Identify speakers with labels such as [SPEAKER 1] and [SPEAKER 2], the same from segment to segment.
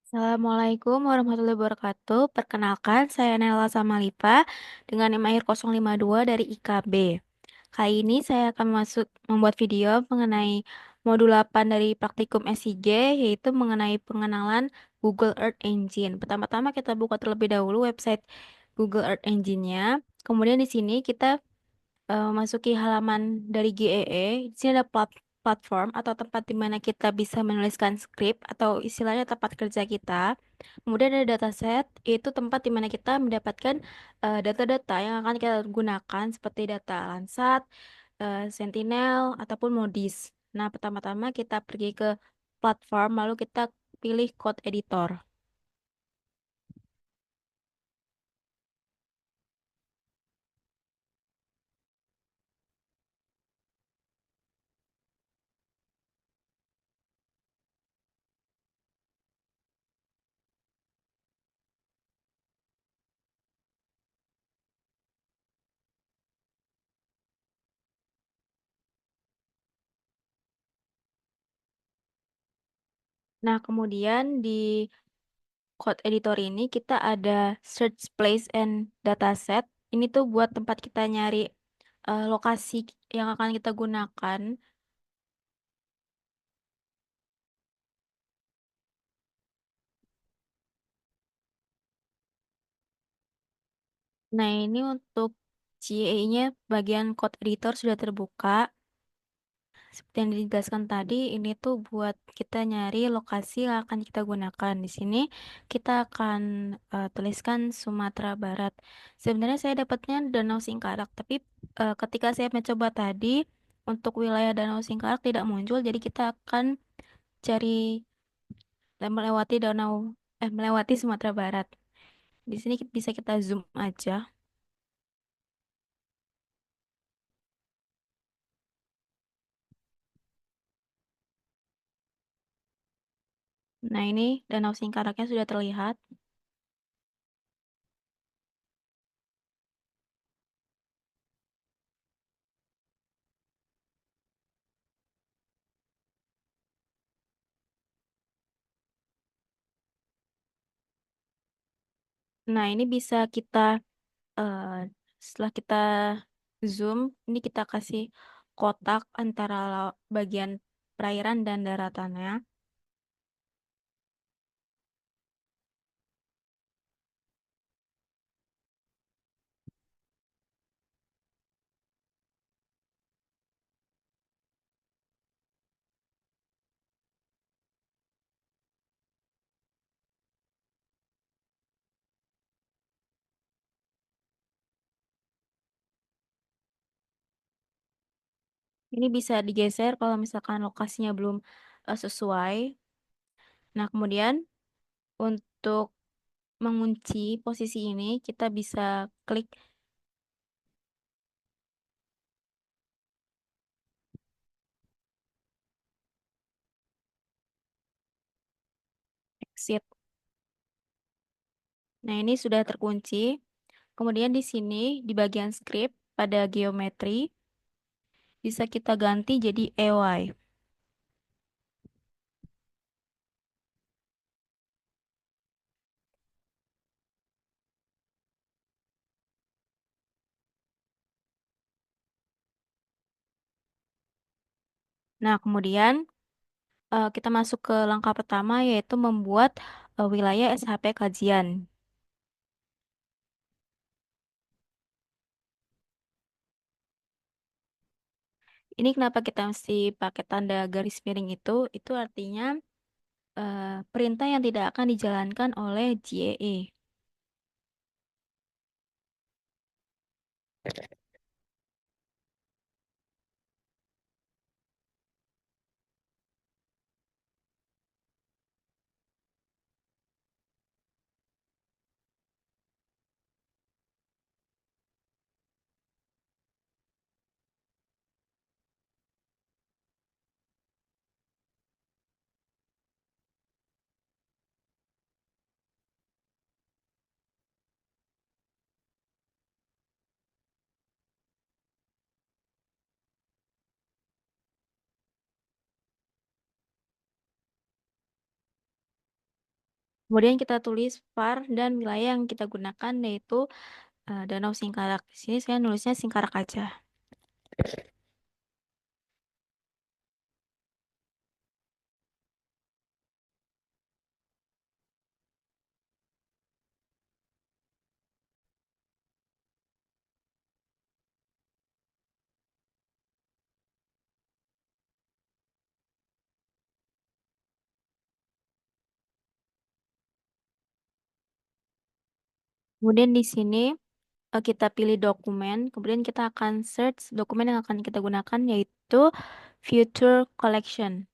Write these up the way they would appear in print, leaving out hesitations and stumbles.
[SPEAKER 1] Assalamualaikum warahmatullahi wabarakatuh. Perkenalkan, saya Nela Samalipa dengan NIM akhir 052 dari IKB. Kali ini saya akan membuat video mengenai modul 8 dari praktikum SIG, yaitu mengenai pengenalan Google Earth Engine. Pertama-tama kita buka terlebih dahulu website Google Earth Engine-nya. Kemudian di sini kita masuki halaman dari GEE. Di sini ada platform atau tempat di mana kita bisa menuliskan script atau istilahnya tempat kerja kita. Kemudian ada dataset, yaitu tempat di mana kita mendapatkan data-data yang akan kita gunakan seperti data Landsat, Sentinel, ataupun Modis. Nah, pertama-tama kita pergi ke platform, lalu kita pilih code editor. Nah, kemudian di code editor ini kita ada search place and dataset. Ini tuh buat tempat kita nyari lokasi yang akan kita gunakan. Nah, ini untuk GA-nya bagian code editor sudah terbuka. Seperti yang dijelaskan tadi, ini tuh buat kita nyari lokasi yang akan kita gunakan. Di sini kita akan tuliskan Sumatera Barat. Sebenarnya saya dapatnya Danau Singkarak, tapi ketika saya mencoba tadi untuk wilayah Danau Singkarak tidak muncul, jadi kita akan cari dan melewati Sumatera Barat. Di sini bisa kita zoom aja. Nah, ini Danau Singkaraknya sudah terlihat. Nah, ini bisa kita eh, setelah kita zoom, ini kita kasih kotak antara bagian perairan dan daratannya. Ini bisa digeser kalau misalkan lokasinya belum sesuai. Nah, kemudian untuk mengunci posisi ini, kita bisa klik exit. Nah, ini sudah terkunci. Kemudian di sini di bagian script pada geometri bisa kita ganti jadi EY. Nah, kemudian kita masuk ke langkah pertama yaitu membuat wilayah SHP kajian. Ini kenapa kita mesti pakai tanda garis miring itu? Itu artinya eh, perintah yang tidak akan dijalankan oleh GAE. Kemudian kita tulis var dan wilayah yang kita gunakan yaitu Danau Singkarak. Di sini saya nulisnya Singkarak aja. Kemudian di sini kita pilih dokumen, kemudian kita akan search dokumen yang akan kita gunakan yaitu Future Collection.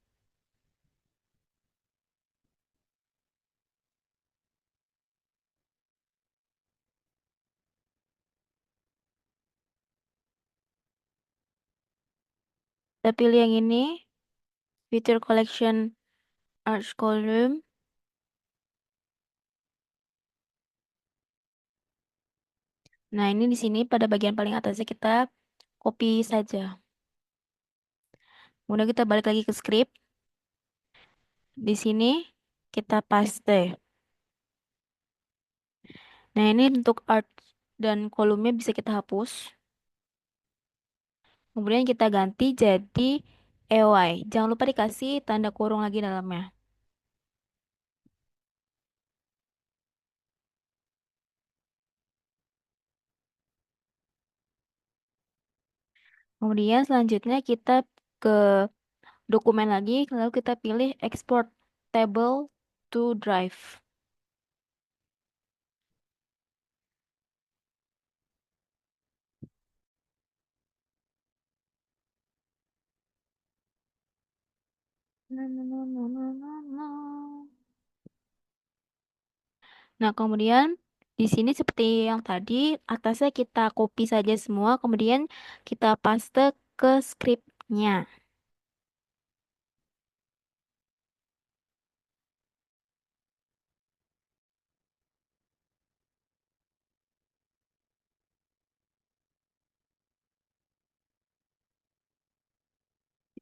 [SPEAKER 1] Kita pilih yang ini, Future Collection Art Column. Nah, ini di sini pada bagian paling atasnya kita copy saja. Kemudian kita balik lagi ke script. Di sini kita paste. Nah, ini untuk art dan kolomnya bisa kita hapus. Kemudian kita ganti jadi EY. Jangan lupa dikasih tanda kurung lagi dalamnya. Kemudian selanjutnya kita ke dokumen lagi, lalu kita pilih export table to drive. Na, na, na, na, na, na, na. Nah, kemudian di sini seperti yang tadi, atasnya kita copy saja semua, kemudian kita paste ke scriptnya.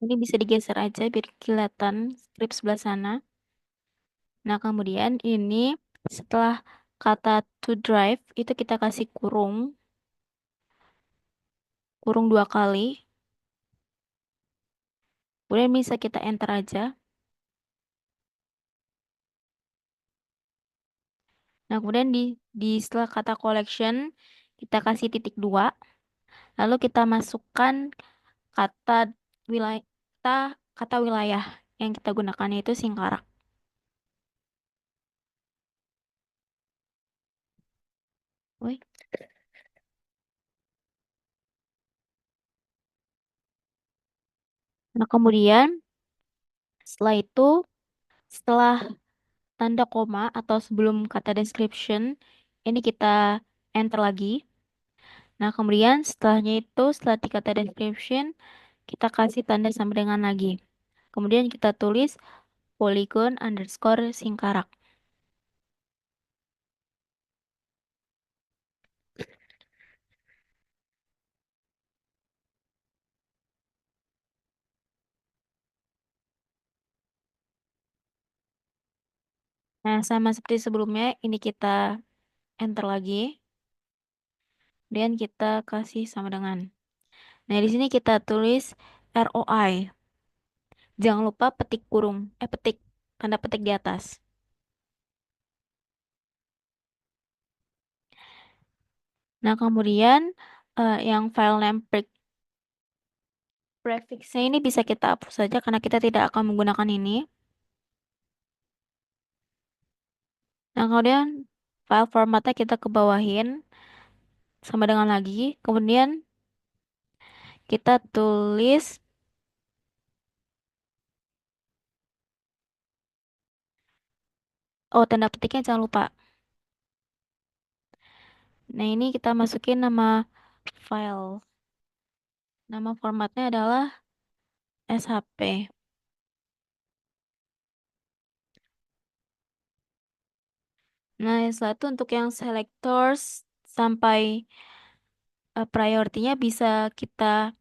[SPEAKER 1] Ini bisa digeser aja biar kelihatan script sebelah sana. Nah, kemudian ini setelah kata to drive itu kita kasih kurung, kurung 2 kali. Kemudian bisa kita enter aja. Nah, kemudian di setelah kata collection kita kasih titik 2. Lalu kita masukkan kata wilayah kata wilayah yang kita gunakan yaitu Singkarak. Woi. Nah, kemudian setelah itu setelah tanda koma atau sebelum kata description ini kita enter lagi. Nah, kemudian setelahnya itu setelah di kata description kita kasih tanda sama dengan lagi. Kemudian kita tulis polygon underscore Singkarak. Nah, sama seperti sebelumnya, ini kita enter lagi. Kemudian kita kasih sama dengan. Nah, di sini kita tulis ROI. Jangan lupa petik kurung, petik tanda petik di atas. Nah, kemudian yang file name prefixnya ini bisa kita hapus saja karena kita tidak akan menggunakan ini. Nah, kemudian file formatnya kita kebawahin sama dengan lagi. Kemudian kita tulis, oh tanda petiknya jangan lupa. Nah, ini kita masukin nama file. Nama formatnya adalah SHP. Nah, setelah itu untuk yang selectors sampai priority-nya bisa kita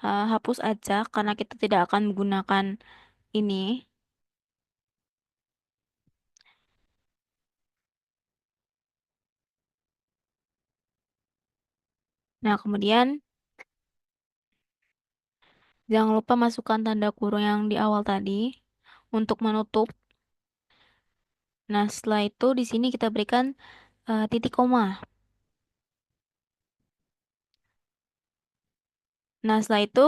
[SPEAKER 1] hapus aja karena kita tidak akan menggunakan ini. Nah, kemudian jangan lupa masukkan tanda kurung yang di awal tadi untuk menutup. Nah, setelah itu di sini kita berikan titik koma. Nah, setelah itu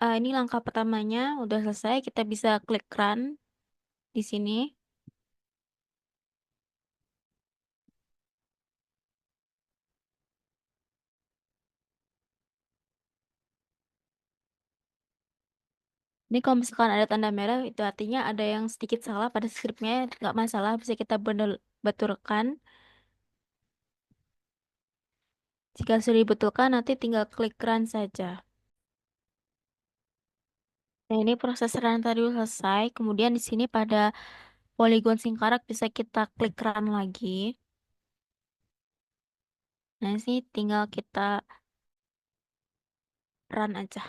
[SPEAKER 1] ini langkah pertamanya udah selesai. Kita bisa klik run di sini. Ini kalau misalkan ada tanda merah itu artinya ada yang sedikit salah pada scriptnya, nggak masalah, bisa kita betulkan. Jika sudah dibetulkan, nanti tinggal klik run saja. Nah, ini proses run tadi udah selesai. Kemudian di sini pada Polygon Singkarak bisa kita klik run lagi. Nah, sini tinggal kita run aja.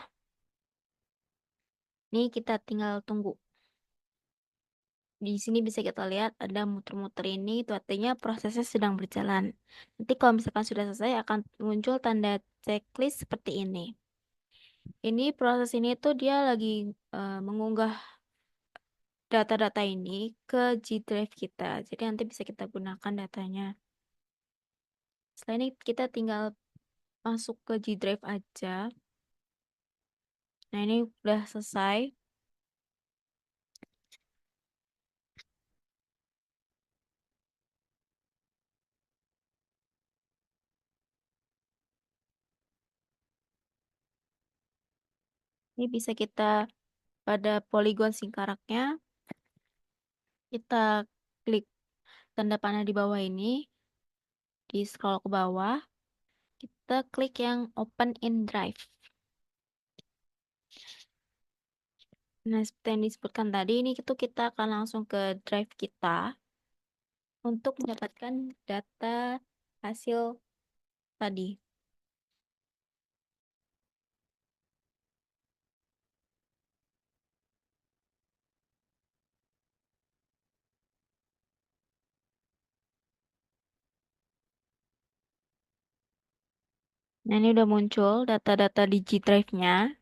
[SPEAKER 1] Ini kita tinggal tunggu. Di sini bisa kita lihat ada muter-muter ini, itu artinya prosesnya sedang berjalan. Nanti kalau misalkan sudah selesai akan muncul tanda checklist seperti ini. Ini proses ini tuh dia lagi mengunggah data-data ini ke G Drive kita. Jadi nanti bisa kita gunakan datanya. Setelah ini kita tinggal masuk ke G Drive aja. Nah, ini udah selesai. Ini bisa kita pada Polygon Singkaraknya kita klik tanda panah di bawah ini, di scroll ke bawah, kita klik yang Open in Drive. Nah, seperti yang disebutkan tadi, ini itu kita akan langsung ke drive kita untuk mendapatkan data hasil tadi. Nah, ini udah muncul data-data di G Drive-nya.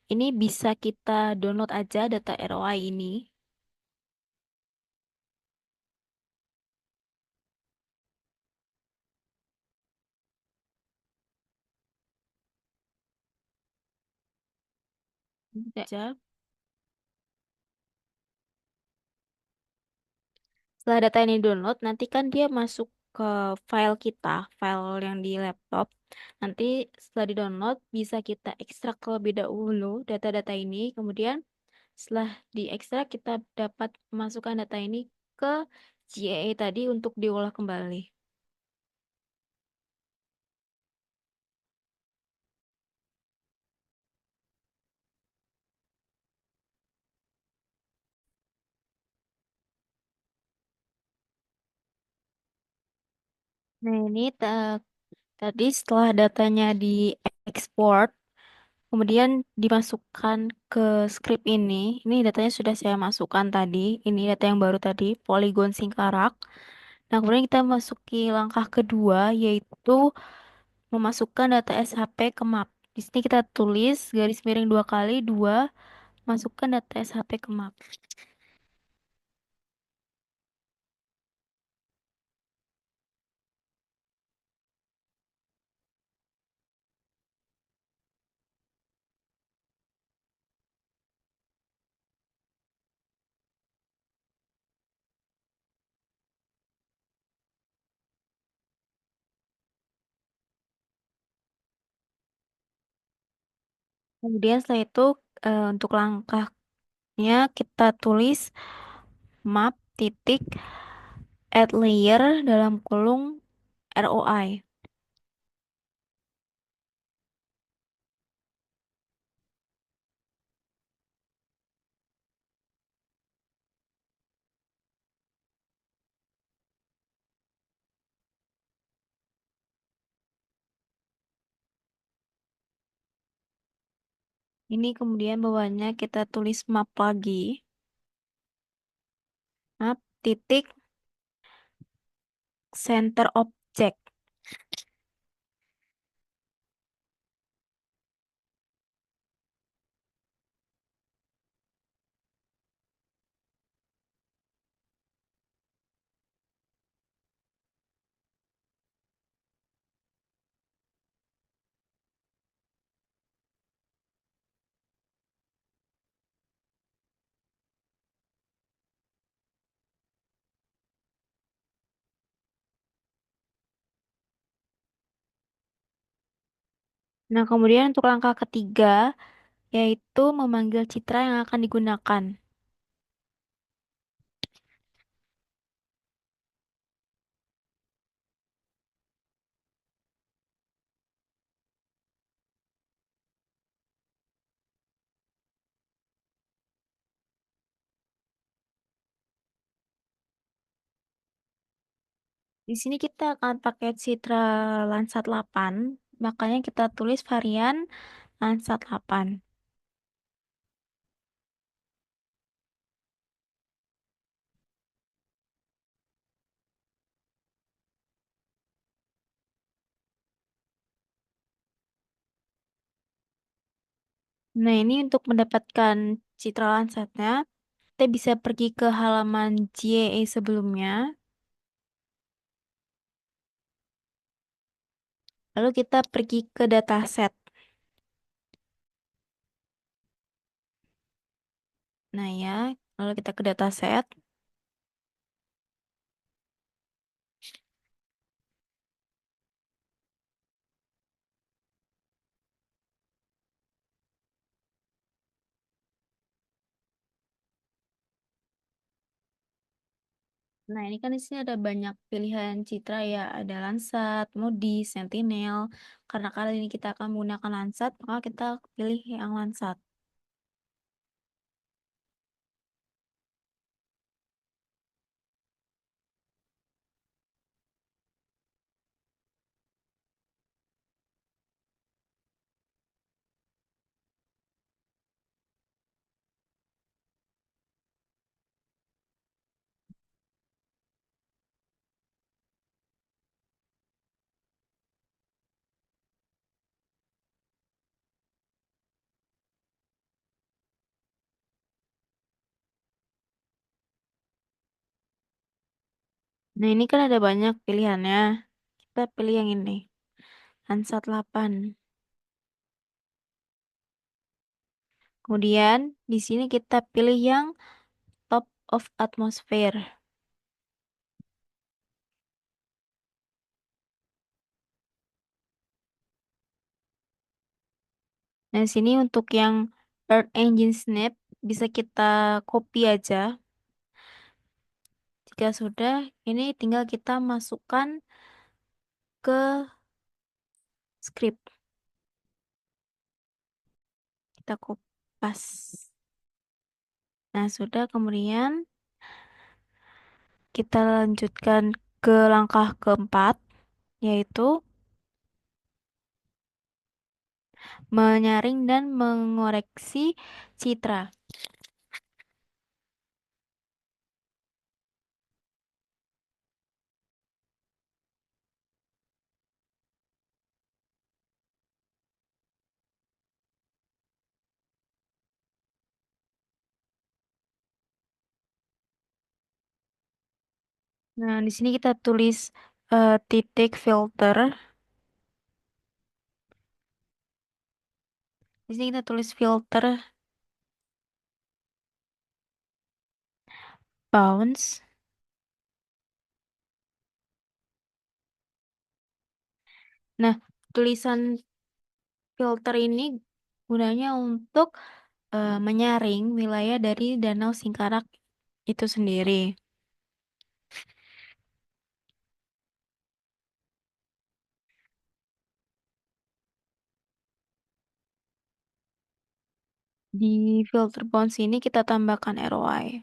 [SPEAKER 1] Ini bisa kita download aja data ROI ini. Bisa aja. Setelah data ini download, nanti kan dia masuk ke file kita, file yang di laptop. Nanti setelah di-download, bisa kita ekstrak terlebih dahulu data-data ini. Kemudian setelah diekstrak, kita dapat memasukkan data ini ke GAA tadi untuk diolah kembali. Nah, ini tadi setelah datanya diekspor, kemudian dimasukkan ke script ini. Ini datanya sudah saya masukkan tadi. Ini data yang baru tadi, Polygon Singkarak. Nah, kemudian kita masuki langkah kedua, yaitu memasukkan data SHP ke map. Di sini kita tulis garis miring 2 kali, 2, masukkan data SHP ke map. Kemudian setelah itu untuk langkahnya kita tulis map titik add layer dalam kurung ROI. Ini kemudian bawahnya kita tulis map lagi. Map titik center object. Nah, kemudian untuk langkah ketiga, yaitu memanggil citra yang akan digunakan. Di sini kita akan pakai citra Landsat 8, makanya kita tulis varian Landsat 8. Nah, ini untuk mendapatkan citra Landsatnya, kita bisa pergi ke halaman GIA sebelumnya, lalu kita pergi ke dataset. Nah ya, lalu kita ke dataset. Nah, ini kan di sini ada banyak pilihan citra ya, ada Landsat, Moody, Sentinel. Karena kali ini kita akan menggunakan Landsat, maka kita pilih yang Landsat. Nah, ini kan ada banyak pilihannya. Kita pilih yang ini, Landsat 8. Kemudian, di sini kita pilih yang Top of Atmosphere. Nah, di sini untuk yang Earth Engine Snap, bisa kita copy aja. Jika sudah, ini tinggal kita masukkan ke script. Kita kopas. Nah, sudah kemudian kita lanjutkan ke langkah keempat, yaitu menyaring dan mengoreksi citra. Nah, di sini kita tulis titik filter. Di sini kita tulis filter bounce. Nah, tulisan filter ini gunanya untuk menyaring wilayah dari Danau Singkarak itu sendiri. Di filter bounce ini kita tambahkan ROI.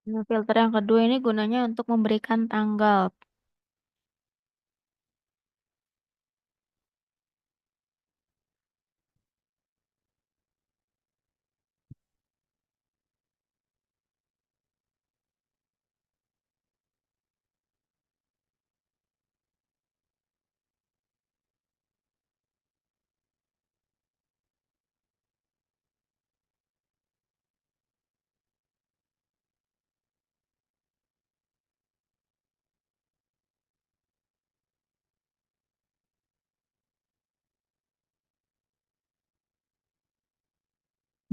[SPEAKER 1] Nah, filter yang kedua ini gunanya untuk memberikan tanggal.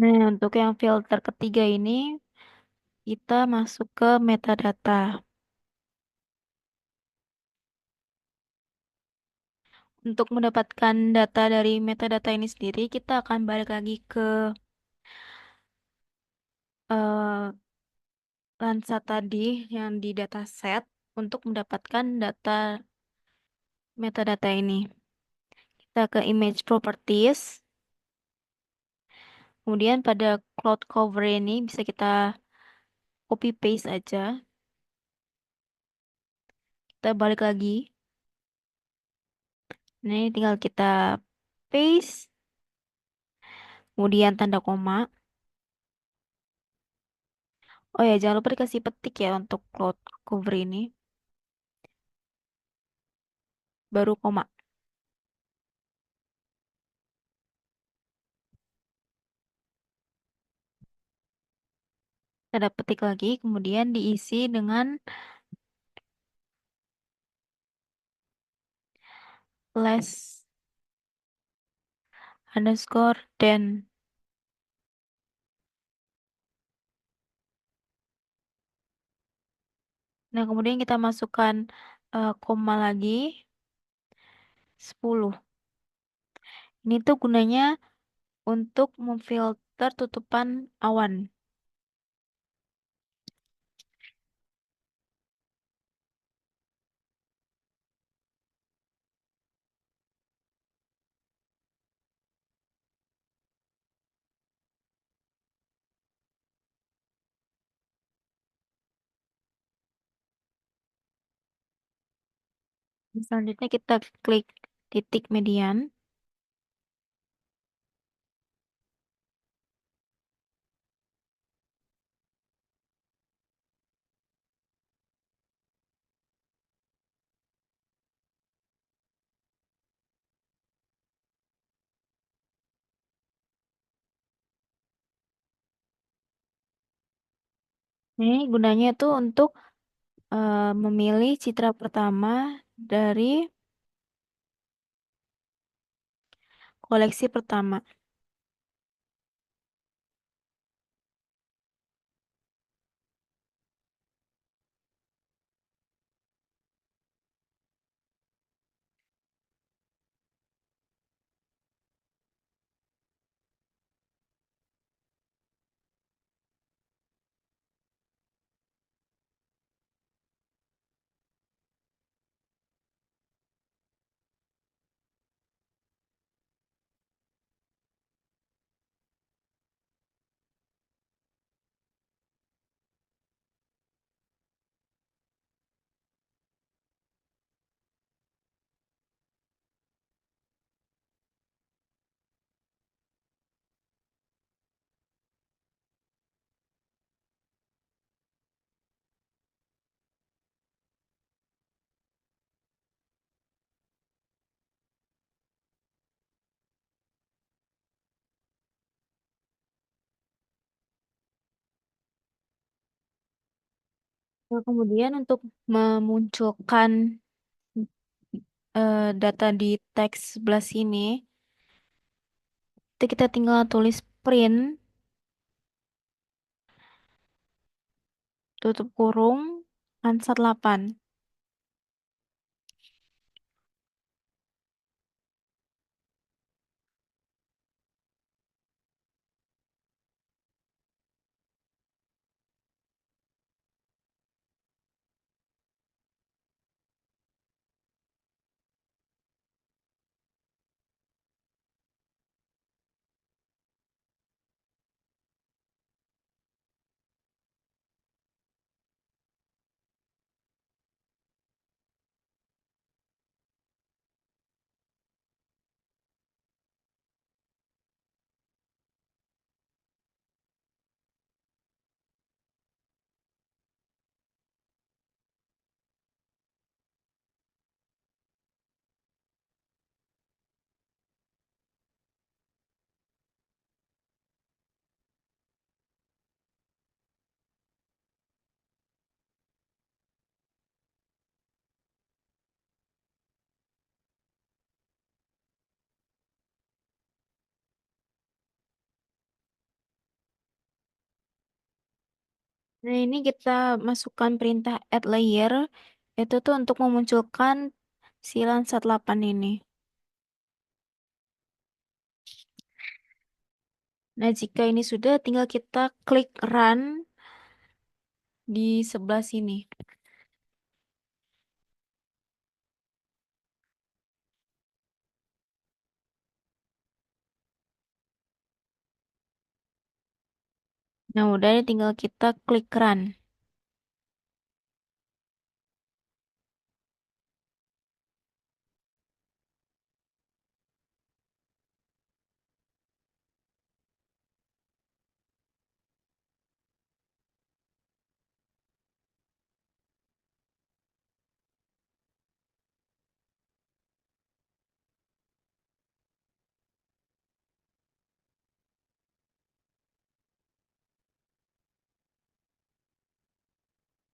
[SPEAKER 1] Nah, untuk yang filter ketiga ini, kita masuk ke metadata. Untuk mendapatkan data dari metadata ini sendiri, kita akan balik lagi ke eh, Lansa tadi yang di dataset untuk mendapatkan data metadata ini. Kita ke image properties, kemudian pada cloud cover ini bisa kita copy paste aja. Kita balik lagi. Ini tinggal kita paste, kemudian tanda koma. Oh ya, jangan lupa dikasih petik ya untuk cloud cover ini. Baru koma. Kita petik lagi, kemudian diisi dengan less underscore then. Nah, kemudian kita masukkan koma lagi 10. Ini tuh gunanya untuk memfilter tutupan awan. Selanjutnya kita klik titik median. Ini gunanya tuh untuk memilih citra pertama dari koleksi pertama. Nah, kemudian untuk memunculkan data di teks sebelah sini, itu kita tinggal tulis print, tutup kurung, ansat 8. Nah, ini kita masukkan perintah add layer. Itu tuh untuk memunculkan si Landsat 8 ini. Nah, jika ini sudah, tinggal kita klik run di sebelah sini. Nah, udah tinggal kita klik run.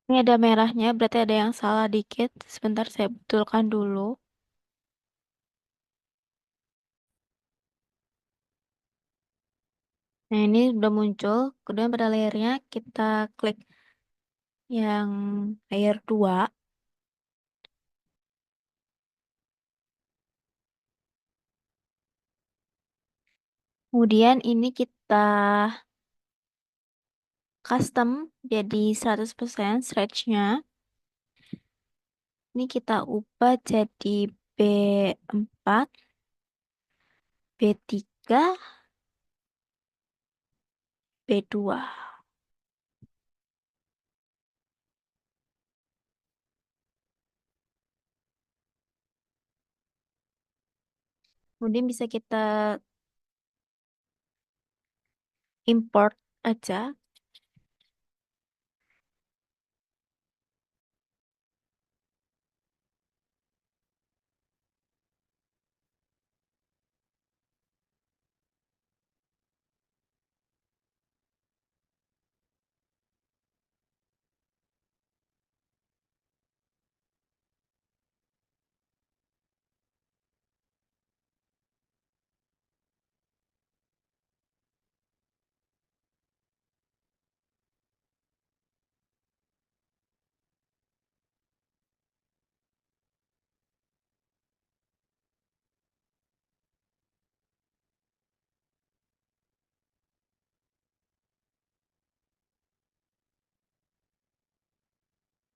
[SPEAKER 1] Ini ada merahnya, berarti ada yang salah dikit. Sebentar saya betulkan dulu. Nah, ini udah muncul. Kemudian pada layernya kita klik yang layer 2. Kemudian ini kita custom jadi 100% stretch-nya. Ini kita ubah jadi B4, B3, B2. Kemudian bisa kita import aja.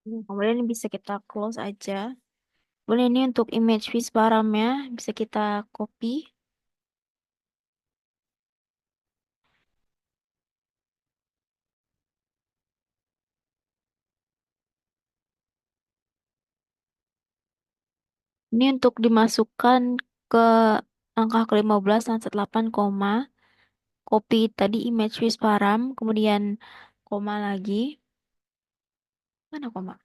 [SPEAKER 1] Kemudian bisa kita close aja. Boleh ini untuk image paramnya bisa kita copy. Ini untuk dimasukkan ke angka ke-15 dan 8 koma. Copy tadi image param, kemudian koma lagi. Mana koma?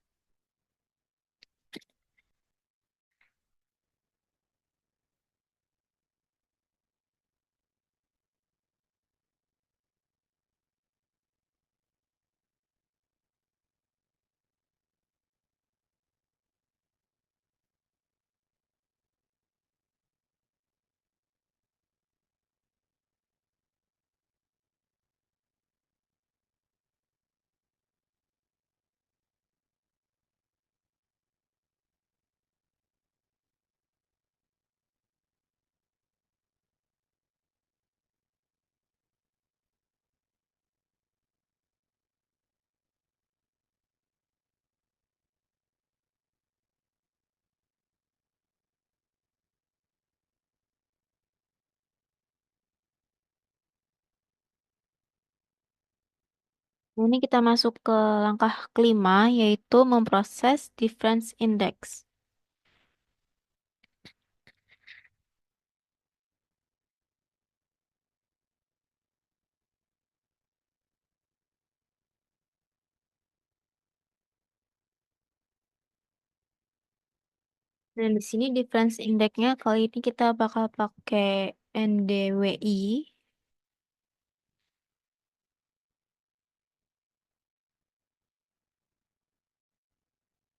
[SPEAKER 1] Nah, ini kita masuk ke langkah kelima, yaitu memproses difference index. Dan di sini difference indexnya kali ini kita bakal pakai NDWI.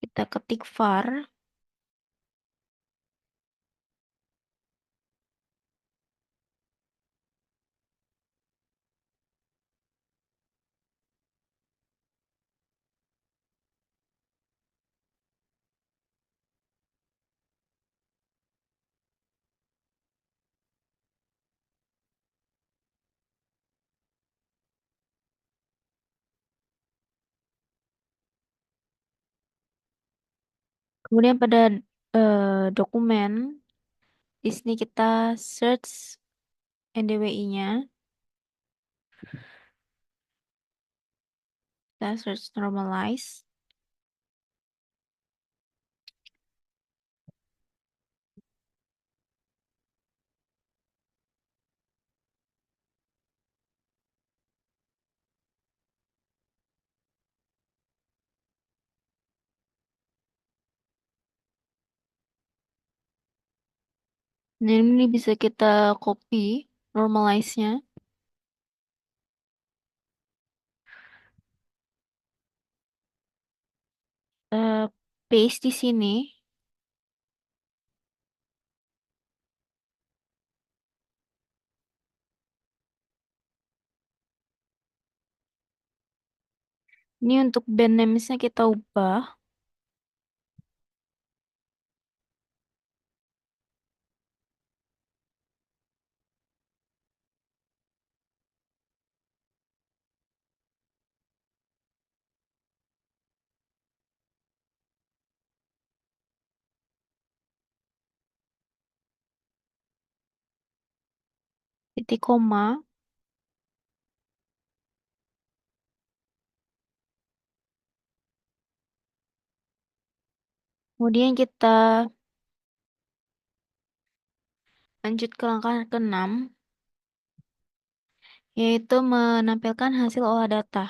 [SPEAKER 1] Kita ketik var. Kemudian pada dokumen, di sini kita search NDWI-nya, kita search normalize. Nah, ini bisa kita copy normalize-nya, eh, paste di sini. Ini untuk band names-nya kita ubah. Titik koma. Kemudian kita lanjut ke langkah ke-6, yaitu menampilkan hasil olah data.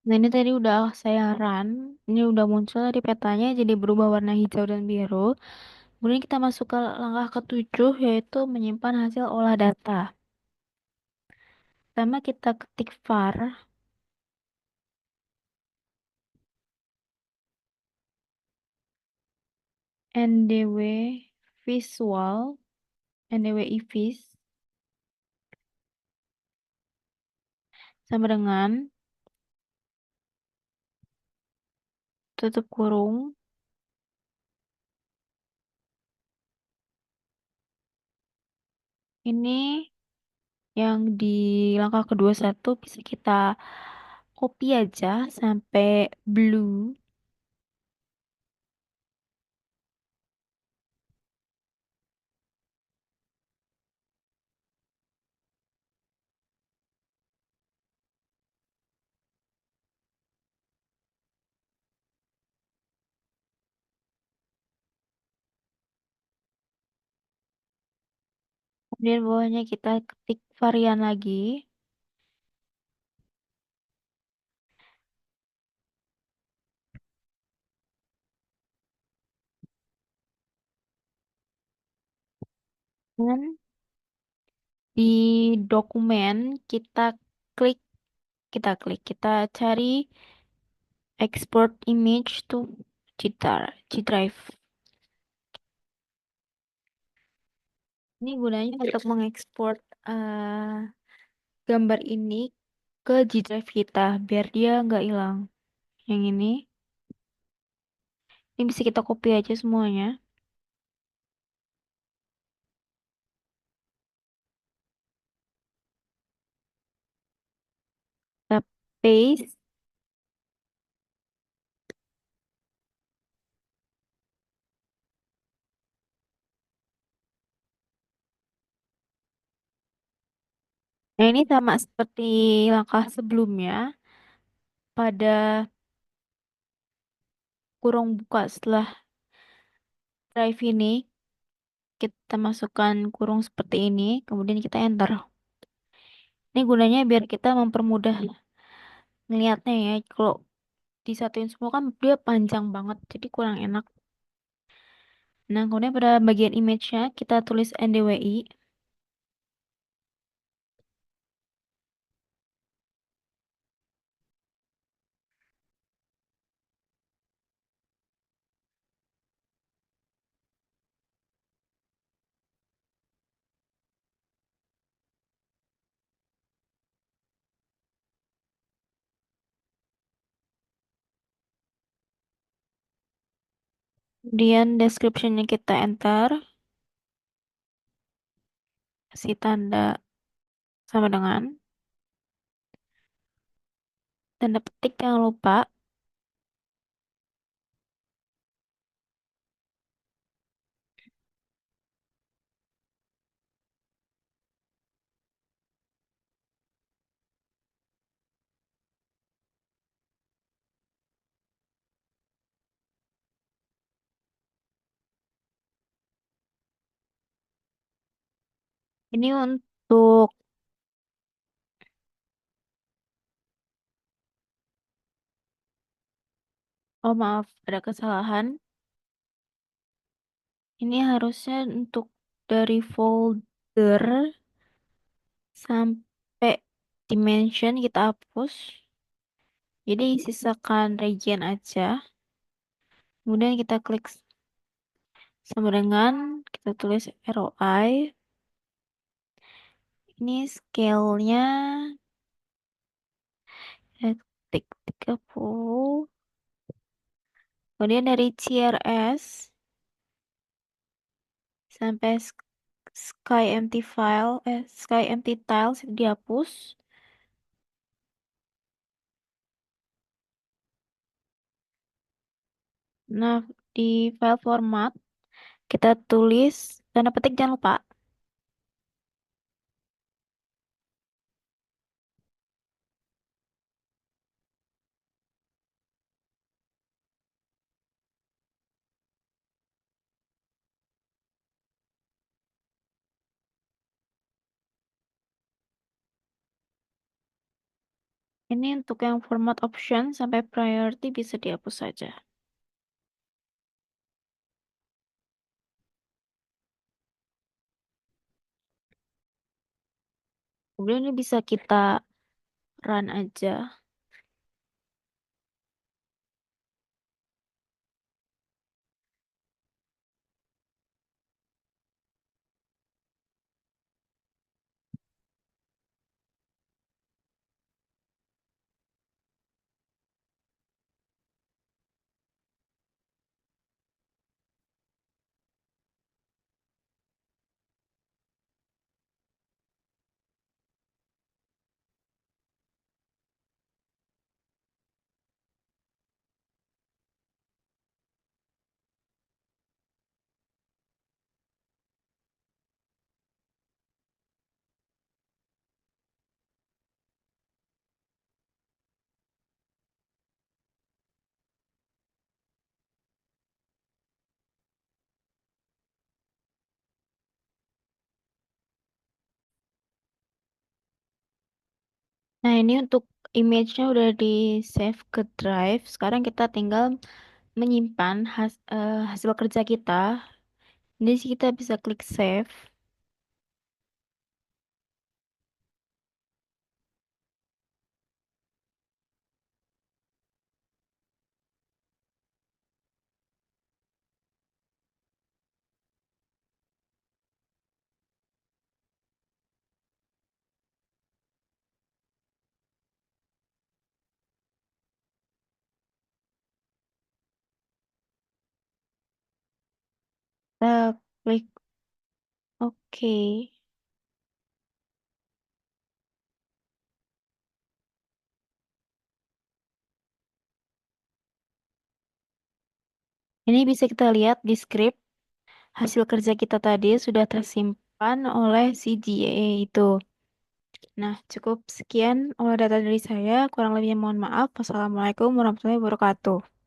[SPEAKER 1] Nah, ini tadi udah saya run. Ini udah muncul di petanya jadi berubah warna hijau dan biru. Kemudian kita masuk ke langkah ke-7, yaitu menyimpan hasil olah data. Pertama kita ketik var ndw visual ndwi vis sama dengan tutup kurung. Ini yang di langkah kedua satu bisa kita copy aja sampai blue. Kemudian bawahnya kita ketik varian lagi. Dan di dokumen klik, kita cari export image to G Drive. Ini gunanya untuk mengekspor eh, gambar ini ke G Drive kita biar dia nggak hilang. Yang ini bisa kita copy aja semuanya. Kita paste. Nah, ini sama seperti langkah sebelumnya. Pada kurung buka setelah drive ini, kita masukkan kurung seperti ini, kemudian kita enter. Ini gunanya biar kita mempermudah ngeliatnya ya, kalau disatuin semua kan dia panjang banget, jadi kurang enak. Nah, kemudian pada bagian image-nya kita tulis NDWI. Kemudian description-nya kita enter, kasih tanda sama dengan tanda petik, jangan lupa. Ini untuk, oh maaf, ada kesalahan. Ini harusnya untuk dari folder sampai dimension kita hapus. Jadi sisakan region aja. Kemudian kita klik sama dengan, kita tulis ROI. Ini scale-nya detik 30. Kemudian dari CRS sampai sky empty tiles itu dihapus. Nah, di file format kita tulis tanda petik, jangan lupa. Ini untuk yang format option sampai priority bisa dihapus saja. Kemudian ini bisa kita run aja. Nah, ini untuk image-nya udah di save ke drive. Sekarang kita tinggal menyimpan hasil kerja kita. Ini sih kita bisa klik save. Kita klik OK. Ini bisa kita lihat di script. Hasil kerja kita tadi sudah tersimpan oleh si GA itu. Nah, cukup sekian olah data dari saya. Kurang lebihnya mohon maaf. Wassalamualaikum warahmatullahi wabarakatuh.